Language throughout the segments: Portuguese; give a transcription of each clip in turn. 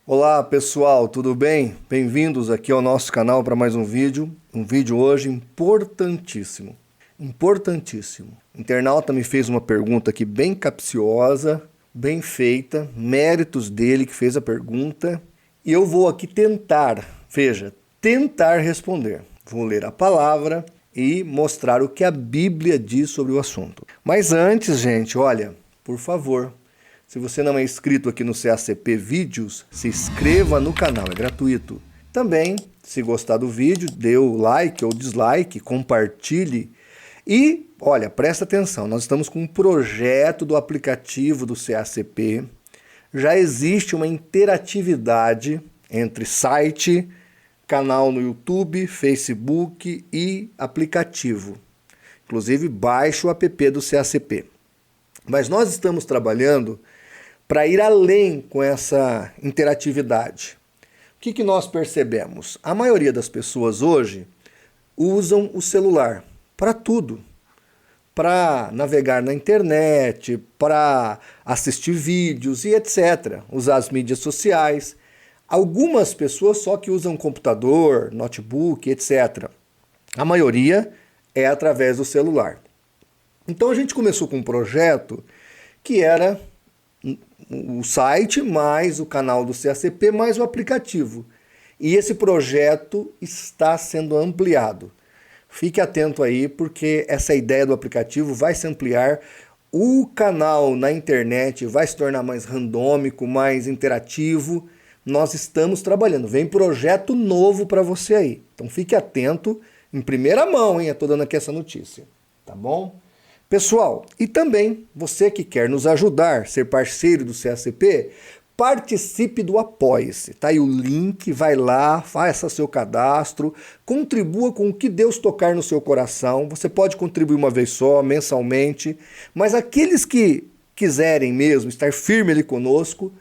Olá pessoal, tudo bem? Bem-vindos aqui ao nosso canal para mais um vídeo. Um vídeo hoje importantíssimo. Importantíssimo. O internauta me fez uma pergunta aqui bem capciosa, bem feita, méritos dele que fez a pergunta. E eu vou aqui tentar responder. Vou ler a palavra e mostrar o que a Bíblia diz sobre o assunto. Mas antes, gente, olha, por favor, se você não é inscrito aqui no CACP Vídeos, se inscreva no canal, é gratuito. Também, se gostar do vídeo, dê o like ou dislike, compartilhe. E, olha, presta atenção, nós estamos com um projeto do aplicativo do CACP. Já existe uma interatividade entre site, canal no YouTube, Facebook e aplicativo. Inclusive, baixe o app do CACP. Mas nós estamos trabalhando para ir além com essa interatividade. O que nós percebemos? A maioria das pessoas hoje usam o celular para tudo. Para navegar na internet, para assistir vídeos e etc. Usar as mídias sociais. Algumas pessoas só que usam computador, notebook, etc. A maioria é através do celular. Então a gente começou com um projeto que era o site, mais o canal do CACP, mais o aplicativo. E esse projeto está sendo ampliado. Fique atento aí, porque essa ideia do aplicativo vai se ampliar. O canal na internet vai se tornar mais randômico, mais interativo. Nós estamos trabalhando. Vem projeto novo para você aí. Então fique atento, em primeira mão, hein? Eu estou dando aqui essa notícia. Tá bom? Pessoal, e também você que quer nos ajudar, ser parceiro do CACP, participe do Apoie-se. Tá aí o link, vai lá, faça seu cadastro, contribua com o que Deus tocar no seu coração. Você pode contribuir uma vez só, mensalmente, mas aqueles que quiserem mesmo estar firme ali conosco,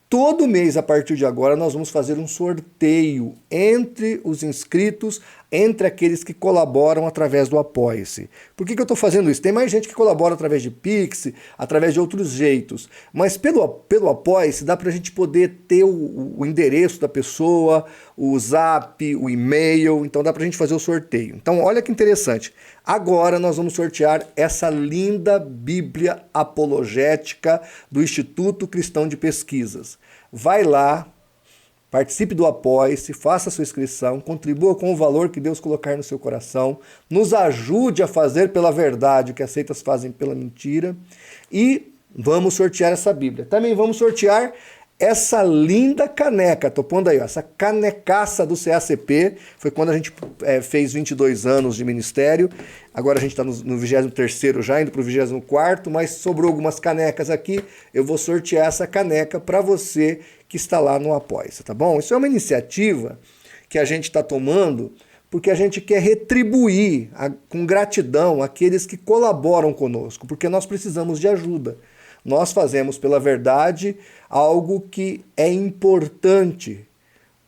todo mês, a partir de agora, nós vamos fazer um sorteio entre os inscritos, entre aqueles que colaboram através do Apoia-se. Por que eu estou fazendo isso? Tem mais gente que colabora através de Pix, através de outros jeitos. Mas pelo Apoia-se dá para a gente poder ter o endereço da pessoa, o zap, o e-mail, então dá para a gente fazer o sorteio. Então olha que interessante. Agora nós vamos sortear essa linda Bíblia apologética do Instituto Cristão de Pesquisas. Vai lá, participe do Apoie-se, faça a sua inscrição, contribua com o valor que Deus colocar no seu coração, nos ajude a fazer pela verdade o que as seitas fazem pela mentira e vamos sortear essa Bíblia. Também vamos sortear essa linda caneca, estou pondo aí, ó, essa canecaça do CACP, foi quando a gente fez 22 anos de ministério, agora a gente está no 23º já, indo para o 24º, mas sobrou algumas canecas aqui, eu vou sortear essa caneca para você que está lá no Apoia-se, tá bom? Isso é uma iniciativa que a gente está tomando porque a gente quer retribuir com gratidão aqueles que colaboram conosco, porque nós precisamos de ajuda. Nós fazemos pela verdade algo que é importante.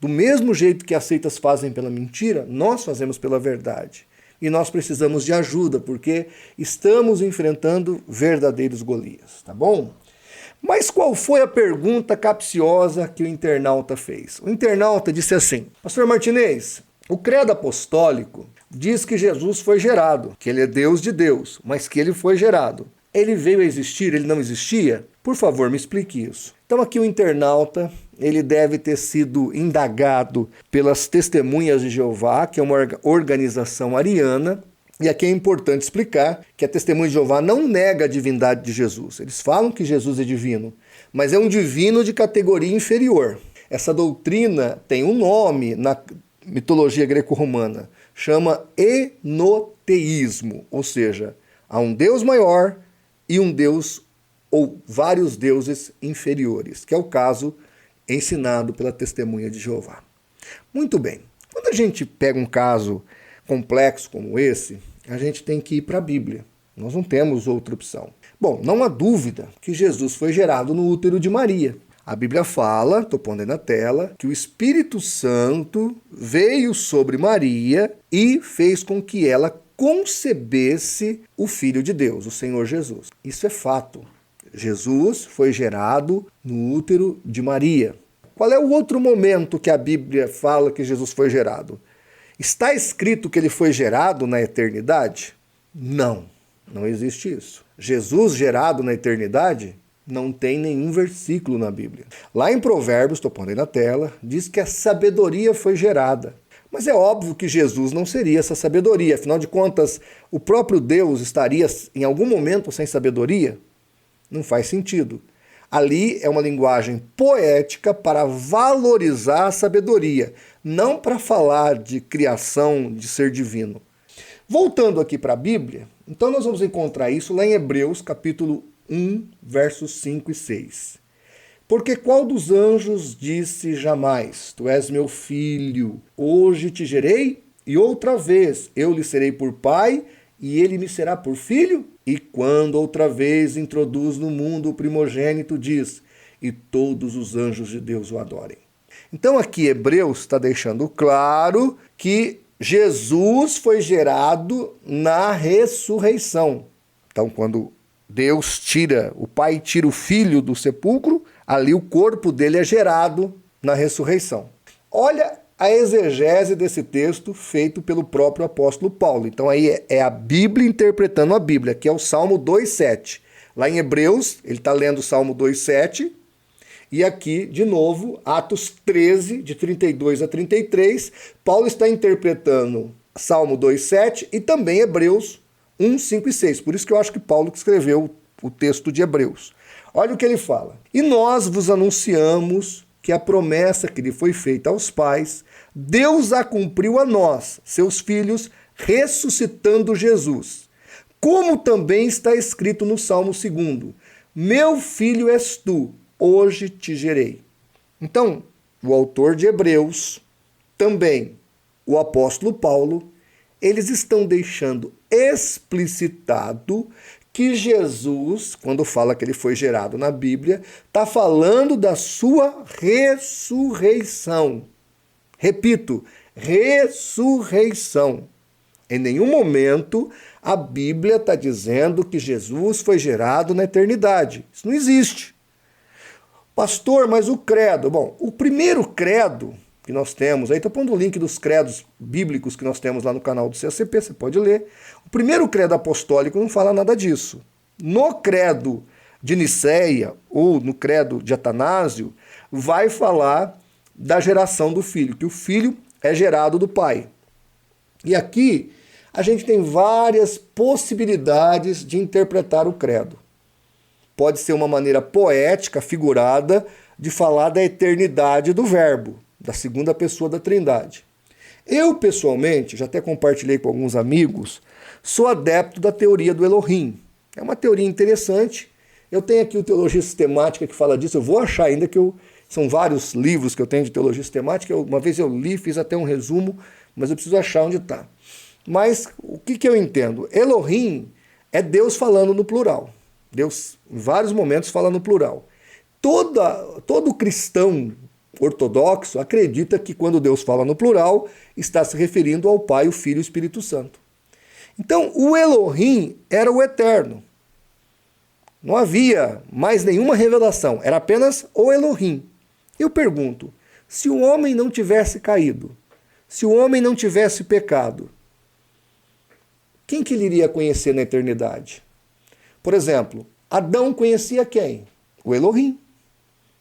Do mesmo jeito que as seitas fazem pela mentira, nós fazemos pela verdade. E nós precisamos de ajuda, porque estamos enfrentando verdadeiros Golias, tá bom? Mas qual foi a pergunta capciosa que o internauta fez? O internauta disse assim: Pastor Martinez, o credo apostólico diz que Jesus foi gerado, que ele é Deus de Deus, mas que ele foi gerado. Ele veio a existir, ele não existia? Por favor, me explique isso. Então aqui o internauta, ele deve ter sido indagado pelas Testemunhas de Jeová, que é uma organização ariana, e aqui é importante explicar que a Testemunha de Jeová não nega a divindade de Jesus. Eles falam que Jesus é divino, mas é um divino de categoria inferior. Essa doutrina tem um nome na mitologia greco-romana, chama enoteísmo, ou seja, há um Deus maior e um Deus ou vários deuses inferiores, que é o caso ensinado pela Testemunha de Jeová. Muito bem, quando a gente pega um caso complexo como esse, a gente tem que ir para a Bíblia. Nós não temos outra opção. Bom, não há dúvida que Jesus foi gerado no útero de Maria. A Bíblia fala, estou pondo aí na tela, que o Espírito Santo veio sobre Maria e fez com que ela concebesse o Filho de Deus, o Senhor Jesus. Isso é fato. Jesus foi gerado no útero de Maria. Qual é o outro momento que a Bíblia fala que Jesus foi gerado? Está escrito que ele foi gerado na eternidade? Não, não existe isso. Jesus gerado na eternidade? Não tem nenhum versículo na Bíblia. Lá em Provérbios, estou pondo aí na tela, diz que a sabedoria foi gerada. Mas é óbvio que Jesus não seria essa sabedoria. Afinal de contas, o próprio Deus estaria em algum momento sem sabedoria? Não faz sentido. Ali é uma linguagem poética para valorizar a sabedoria, não para falar de criação, de ser divino. Voltando aqui para a Bíblia, então nós vamos encontrar isso lá em Hebreus, capítulo 1, versos 5 e 6. Porque qual dos anjos disse jamais, tu és meu filho, hoje te gerei, e outra vez eu lhe serei por pai, e ele me será por filho? E quando outra vez introduz no mundo o primogênito, diz, e todos os anjos de Deus o adorem. Então aqui Hebreus está deixando claro que Jesus foi gerado na ressurreição. Então quando Deus tira, o Pai tira o Filho do sepulcro, ali o corpo dele é gerado na ressurreição. Olha a exegese desse texto feito pelo próprio apóstolo Paulo. Então aí é a Bíblia interpretando a Bíblia, que é o Salmo 2,7. Lá em Hebreus, ele está lendo o Salmo 2,7, e aqui, de novo, Atos 13, de 32 a 33, Paulo está interpretando Salmo 2,7 e também Hebreus 1, 5 e 6. Por isso que eu acho que Paulo escreveu o texto de Hebreus. Olha o que ele fala. E nós vos anunciamos que a promessa que lhe foi feita aos pais, Deus a cumpriu a nós, seus filhos, ressuscitando Jesus. Como também está escrito no Salmo 2, meu filho és tu, hoje te gerei. Então, o autor de Hebreus, também o apóstolo Paulo, eles estão deixando explicitado que Jesus, quando fala que ele foi gerado na Bíblia, está falando da sua ressurreição. Repito, ressurreição. Em nenhum momento a Bíblia está dizendo que Jesus foi gerado na eternidade. Isso não existe. Pastor, mas o credo? Bom, o primeiro credo que nós temos, aí estou pondo o link dos credos bíblicos que nós temos lá no canal do CACP, você pode ler. O primeiro credo apostólico não fala nada disso. No credo de Nicéia, ou no credo de Atanásio, vai falar da geração do filho, que o filho é gerado do pai. E aqui a gente tem várias possibilidades de interpretar o credo. Pode ser uma maneira poética, figurada, de falar da eternidade do verbo, da segunda pessoa da Trindade. Eu, pessoalmente, já até compartilhei com alguns amigos, sou adepto da teoria do Elohim. É uma teoria interessante. Eu tenho aqui o Teologia Sistemática que fala disso. Eu vou achar ainda são vários livros que eu tenho de Teologia Sistemática. Uma vez eu li, fiz até um resumo, mas eu preciso achar onde está. Mas o que eu entendo? Elohim é Deus falando no plural. Deus, em vários momentos, fala no plural. Todo cristão ortodoxo acredita que quando Deus fala no plural, está se referindo ao Pai, o Filho e o Espírito Santo. Então, o Elohim era o eterno. Não havia mais nenhuma revelação, era apenas o Elohim. Eu pergunto, se o homem não tivesse caído, se o homem não tivesse pecado, quem que ele iria conhecer na eternidade? Por exemplo, Adão conhecia quem? O Elohim.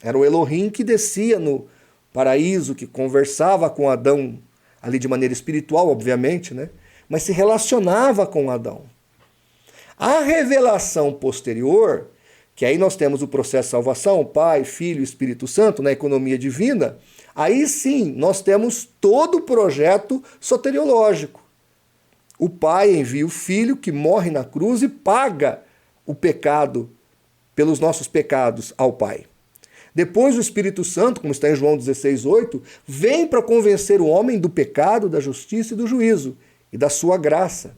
Era o Elohim que descia no paraíso, que conversava com Adão, ali de maneira espiritual, obviamente, né? Mas se relacionava com Adão. A revelação posterior, que aí nós temos o processo de salvação, Pai, Filho e Espírito Santo, na economia divina, aí sim nós temos todo o projeto soteriológico. O Pai envia o Filho que morre na cruz e paga o pecado pelos nossos pecados ao Pai. Depois o Espírito Santo, como está em João 16,8, vem para convencer o homem do pecado, da justiça e do juízo, e da sua graça.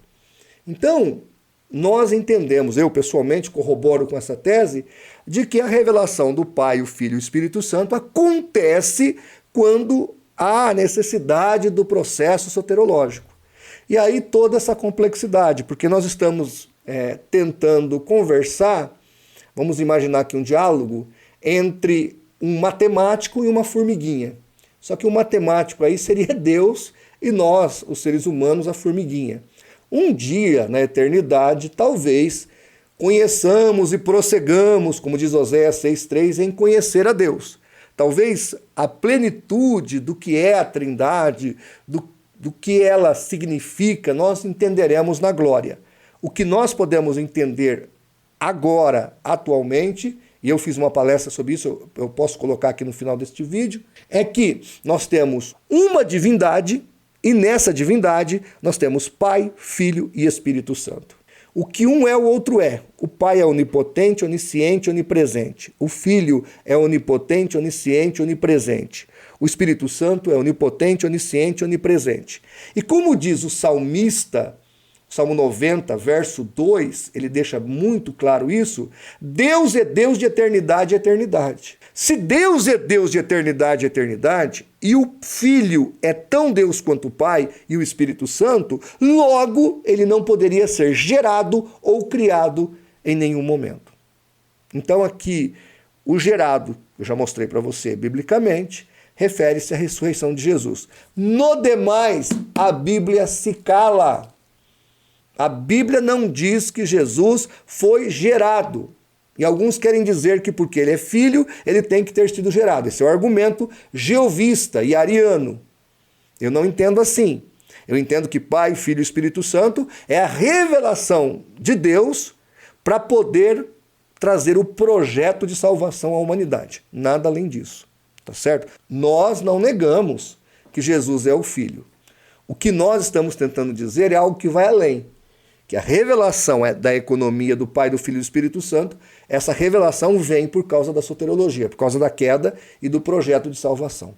Então, nós entendemos, eu pessoalmente corroboro com essa tese, de que a revelação do Pai, o Filho e o Espírito Santo acontece quando há necessidade do processo soterológico. E aí toda essa complexidade, porque nós estamos tentando conversar, vamos imaginar aqui um diálogo, entre um matemático e uma formiguinha. Só que o matemático aí seria Deus e nós, os seres humanos, a formiguinha. Um dia, na eternidade, talvez conheçamos e prossigamos, como diz Oséias 6,3, em conhecer a Deus. Talvez a plenitude do que é a Trindade, do que ela significa, nós entenderemos na glória. O que nós podemos entender agora, atualmente, e eu fiz uma palestra sobre isso, eu posso colocar aqui no final deste vídeo, é que nós temos uma divindade e nessa divindade nós temos Pai, Filho e Espírito Santo. O que um é, o outro é. O Pai é onipotente, onisciente, onipresente. O Filho é onipotente, onisciente, onipresente. O Espírito Santo é onipotente, onisciente, onipresente. E como diz o salmista, Salmo 90, verso 2, ele deixa muito claro isso. Deus é Deus de eternidade a eternidade. Se Deus é Deus de eternidade a eternidade, e o Filho é tão Deus quanto o Pai e o Espírito Santo, logo ele não poderia ser gerado ou criado em nenhum momento. Então aqui, o gerado, eu já mostrei para você biblicamente, refere-se à ressurreição de Jesus. No demais, a Bíblia se cala. A Bíblia não diz que Jesus foi gerado. E alguns querem dizer que porque ele é filho, ele tem que ter sido gerado. Esse é o argumento jeovista e ariano. Eu não entendo assim. Eu entendo que Pai, Filho e Espírito Santo é a revelação de Deus para poder trazer o projeto de salvação à humanidade. Nada além disso. Tá certo? Nós não negamos que Jesus é o Filho. O que nós estamos tentando dizer é algo que vai além. Que a revelação é da economia do Pai, do Filho e do Espírito Santo, essa revelação vem por causa da soteriologia, por causa da queda e do projeto de salvação.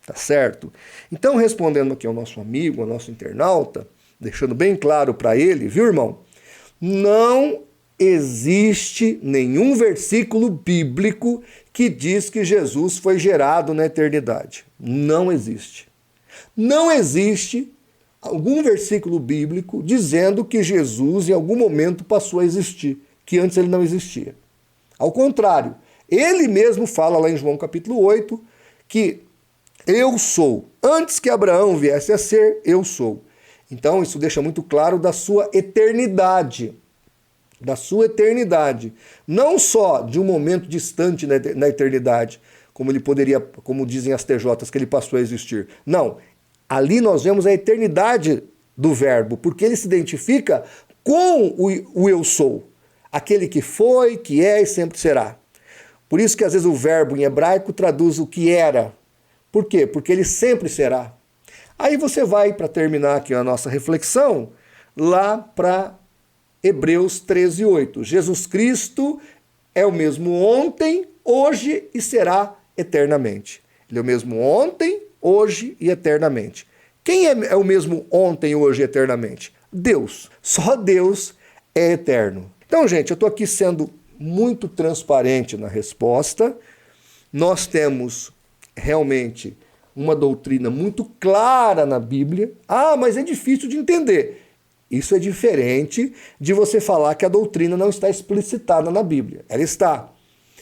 Tá certo? Então, respondendo aqui ao nosso amigo, ao nosso internauta, deixando bem claro para ele, viu, irmão? Não existe nenhum versículo bíblico que diz que Jesus foi gerado na eternidade. Não existe. Não existe algum versículo bíblico dizendo que Jesus em algum momento passou a existir, que antes ele não existia. Ao contrário, ele mesmo fala lá em João capítulo 8 que eu sou. Antes que Abraão viesse a ser, eu sou. Então isso deixa muito claro da sua eternidade. Da sua eternidade. Não só de um momento distante na eternidade, como ele poderia, como dizem as TJs, que ele passou a existir. Não. Ali nós vemos a eternidade do verbo, porque ele se identifica com o eu sou. Aquele que foi, que é e sempre será. Por isso que às vezes o verbo em hebraico traduz o que era. Por quê? Porque ele sempre será. Aí você vai, para terminar aqui a nossa reflexão, lá para Hebreus 13:8. Jesus Cristo é o mesmo ontem, hoje e será eternamente. Ele é o mesmo ontem, hoje e eternamente. Quem é o mesmo ontem, hoje e eternamente? Deus. Só Deus é eterno. Então, gente, eu estou aqui sendo muito transparente na resposta. Nós temos realmente uma doutrina muito clara na Bíblia. Ah, mas é difícil de entender. Isso é diferente de você falar que a doutrina não está explicitada na Bíblia. Ela está.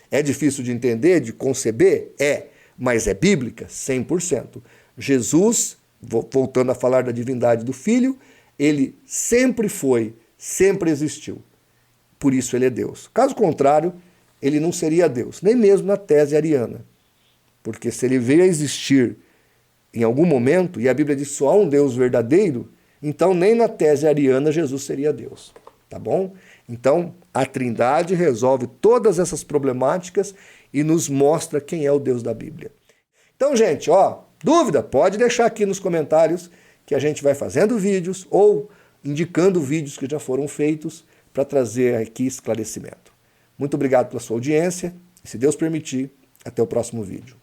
É difícil de entender, de conceber? É. Mas é bíblica? 100%. Jesus, voltando a falar da divindade do Filho, ele sempre foi, sempre existiu. Por isso ele é Deus. Caso contrário, ele não seria Deus, nem mesmo na tese ariana. Porque se ele veio a existir em algum momento, e a Bíblia diz só há um Deus verdadeiro, então nem na tese ariana Jesus seria Deus. Tá bom? Então, a Trindade resolve todas essas problemáticas e nos mostra quem é o Deus da Bíblia. Então, gente, dúvida? Pode deixar aqui nos comentários que a gente vai fazendo vídeos ou indicando vídeos que já foram feitos para trazer aqui esclarecimento. Muito obrigado pela sua audiência e, se Deus permitir, até o próximo vídeo.